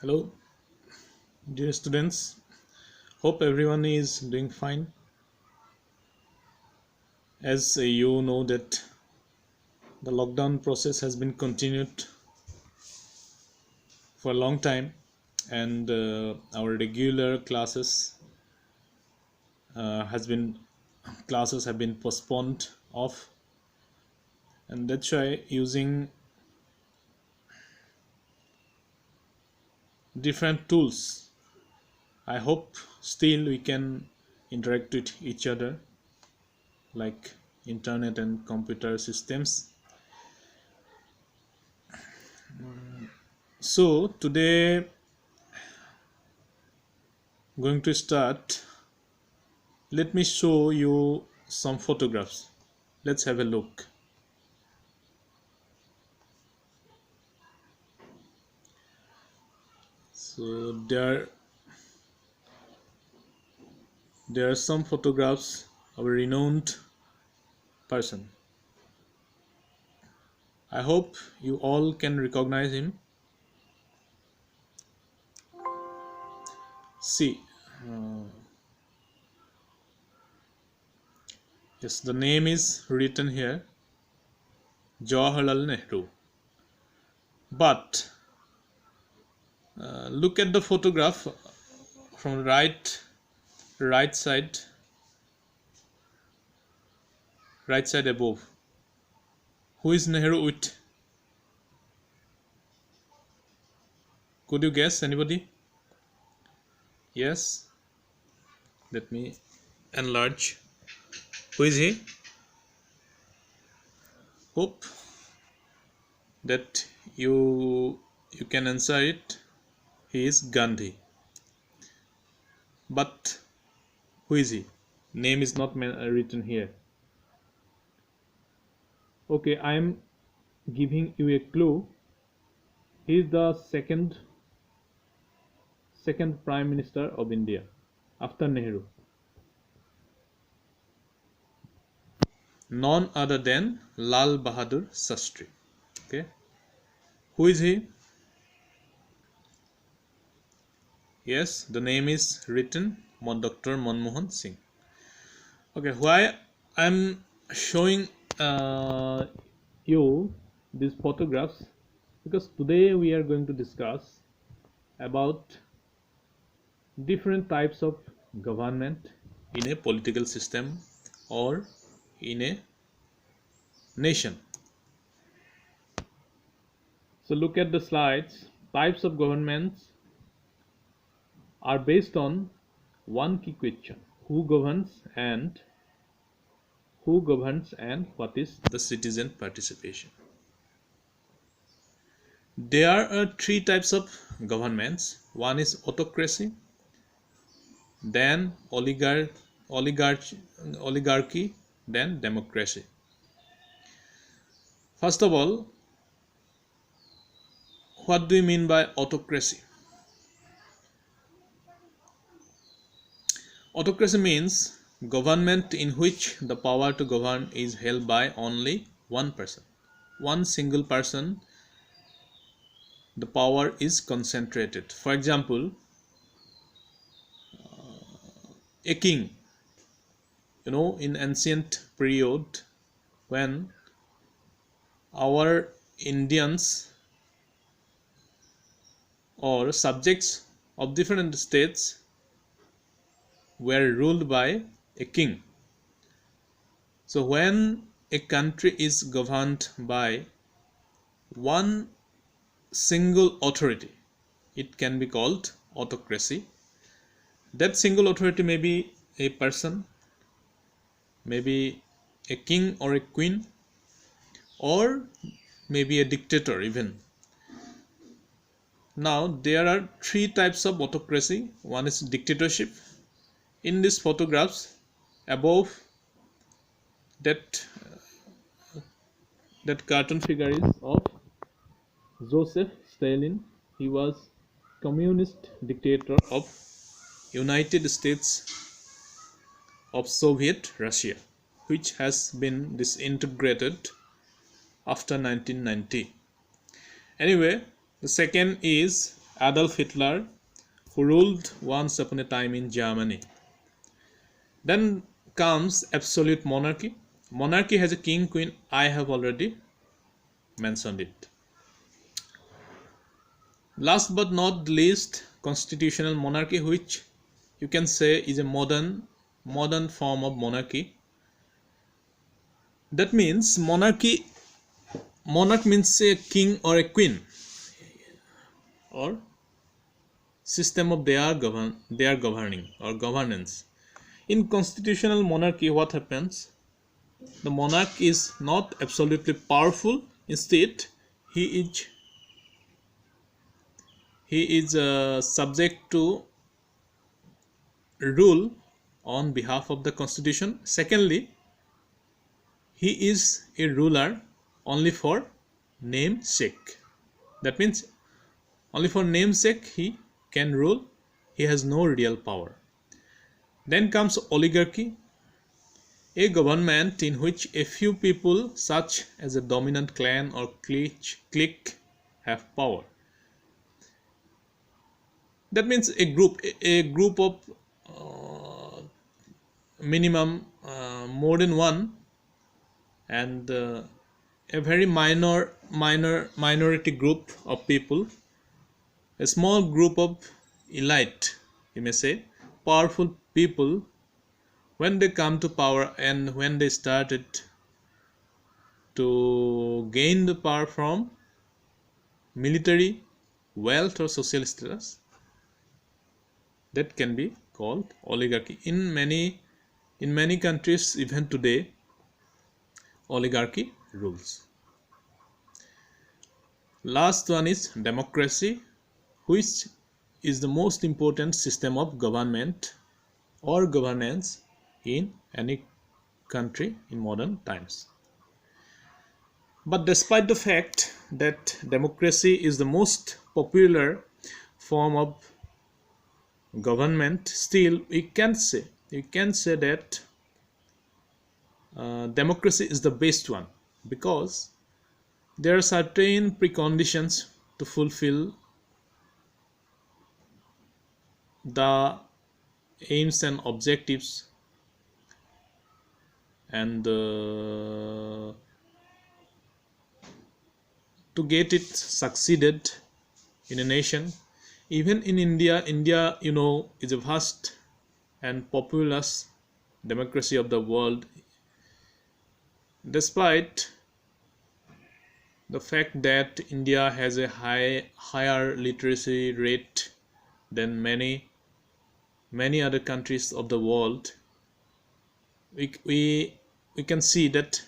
Hello, dear students. Hope everyone is doing fine. As you know that the lockdown process has been continued for a long time, and our regular has been classes have been postponed off, and that's why using different tools. I hope still we can interact with each other like internet and computer systems. So today going to start. Let me show you some photographs. Let's have a look. So there are some photographs of a renowned person. I hope you all can recognize him. See, yes, the name is written here, Jawaharlal Nehru. But look at the photograph from right side, right side above. Who is Nehru with? Could you guess, anybody? Yes. Let me enlarge. Who is he? Hope that you can answer it. He is Gandhi. But who is he? Name is not written here. Okay, I am giving you a clue. He is the second Prime Minister of India after Nehru. None other than Lal Bahadur Shastri. Okay, who is he? Yes, the name is written Dr. Manmohan Singh. Okay, why I'm showing you these photographs? Because today we are going to discuss about different types of government in a political system or in a nation. So look at the slides. Types of governments are based on one key question: who governs and what is the citizen participation. There are three types of governments. One is autocracy, then oligarchy, then democracy. First of all, what do you mean by autocracy? Autocracy means government in which the power to govern is held by only one person. One single person, the power is concentrated. For example, a king. In ancient period, when our Indians or subjects of different states were ruled by a king. So when a country is governed by one single authority, it can be called autocracy. That single authority may be a person, maybe a king or a queen, or maybe a dictator even. Now there are three types of autocracy. One is dictatorship. In these photographs above, that cartoon figure is of Joseph Stalin. He was communist dictator of United States of Soviet Russia, which has been disintegrated after 1990. Anyway, the second is Adolf Hitler, who ruled once upon a time in Germany. Then comes absolute monarchy. Monarchy has a king, queen. I have already mentioned it. Last but not least, constitutional monarchy, which you can say is a modern form of monarchy. That means monarch means a king or a queen, or system of their governing or governance. In constitutional monarchy, what happens? The monarch is not absolutely powerful. Instead, he is subject to rule on behalf of the constitution. Secondly, he is a ruler only for namesake. That means only for namesake he can rule. He has no real power. Then comes oligarchy, a government in which a few people, such as a dominant clan or clique, have power. That means a group of minimum more than one, and a very minority group of people, a small group of elite, you may say, powerful people. When they come to power and when they started to gain the power from military, wealth, or social status, that can be called oligarchy. In many countries, even today, oligarchy rules. Last one is democracy, which is the most important system of government or governance in any country in modern times. But despite the fact that democracy is the most popular form of government, still we can say that democracy is the best one, because there are certain preconditions to fulfill the aims and objectives, and to get it succeeded in a nation. Even in India, is a vast and populous democracy of the world. Despite the fact that India has a higher literacy rate than many other countries of the world, we can see that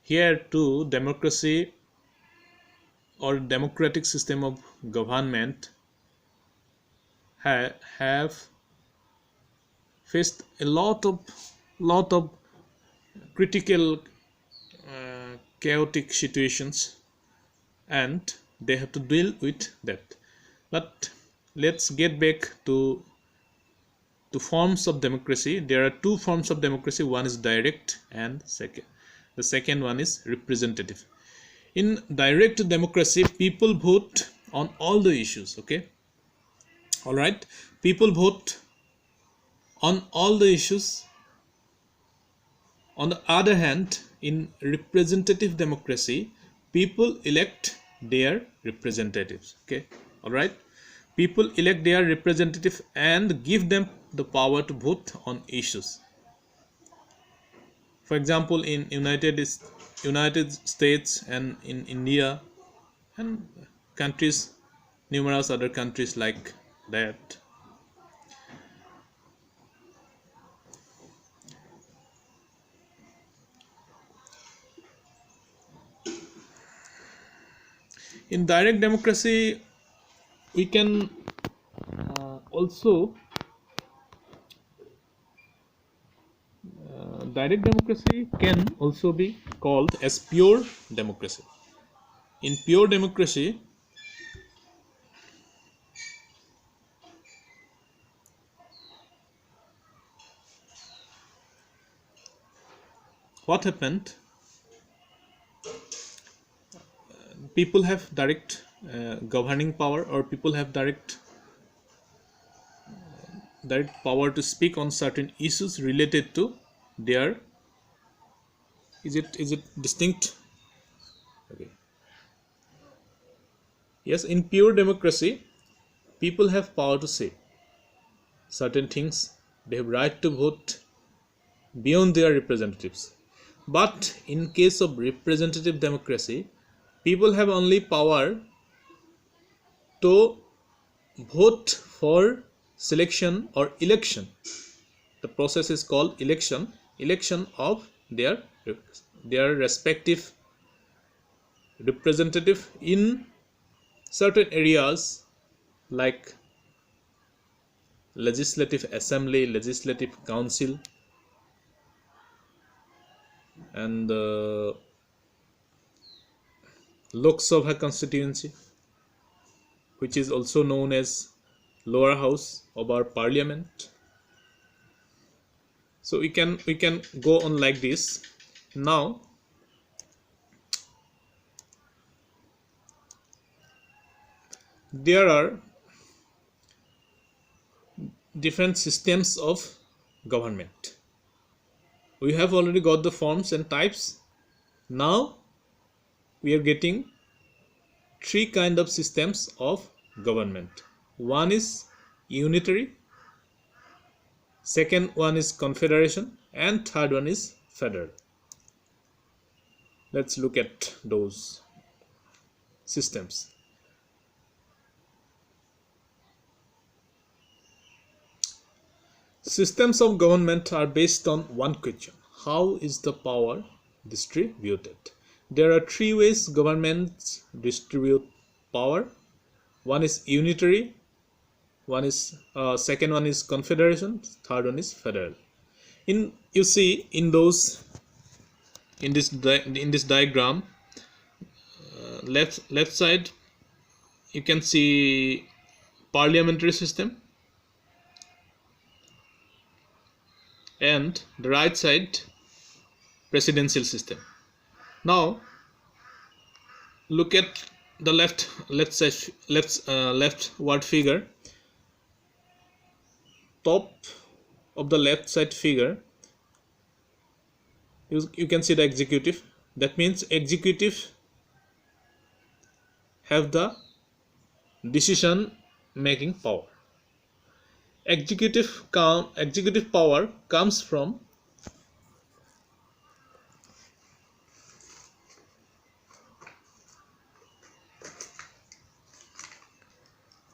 here too democracy or democratic system of government have faced a lot of critical chaotic situations, and they have to deal with that. But let's get back to forms of democracy. There are two forms of democracy. One is direct, and the second one is representative. In direct democracy, people vote on all the issues. Okay, all right, people vote on all the issues. On the other hand, in representative democracy, people elect their representatives. Okay, all right, people elect their representative and give them the power to vote on issues. For example, in United States and in India and countries, numerous other countries like that, in direct democracy we can also direct democracy can also be called as pure democracy. In pure democracy, what happened? people have direct governing power, or people have direct power to speak on certain issues related to their. Is it distinct? Okay. Yes, in pure democracy, people have power to say certain things. They have right to vote beyond their representatives. But in case of representative democracy, people have only power to vote for selection or election. The process is called election of their respective representative in certain areas like legislative assembly, legislative council, and the Lok Sabha constituency, which is also known as lower house of our parliament. So we can go on like this. Now there are different systems of government. We have already got the forms and types. Now we are getting three kind of systems of government. One is unitary, second one is confederation, and third one is federal. Let's look at those systems. Systems of government are based on one question: how is the power distributed? There are three ways governments distribute power. One is unitary, second one is confederation, third one is federal. You see in this diagram, left side you can see parliamentary system, and the right side presidential system. Now look at the leftward figure. Top of the left side figure, you can see the executive. That means executive have the decision making power. Executive power comes from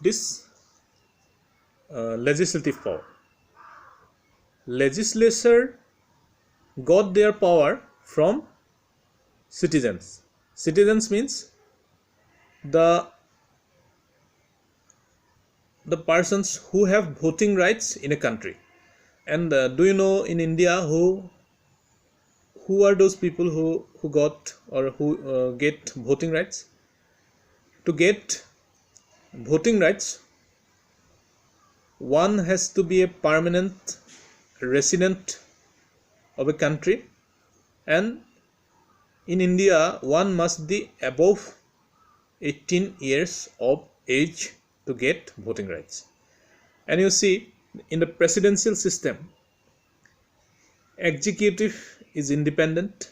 this legislative power. Legislature got their power from citizens. Citizens means the persons who have voting rights in a country. And do you know in India who are those people who got or who get voting rights? To get voting rights, one has to be a permanent resident of a country, and in India one must be above 18 years of age to get voting rights. And you see in the presidential system, executive is independent,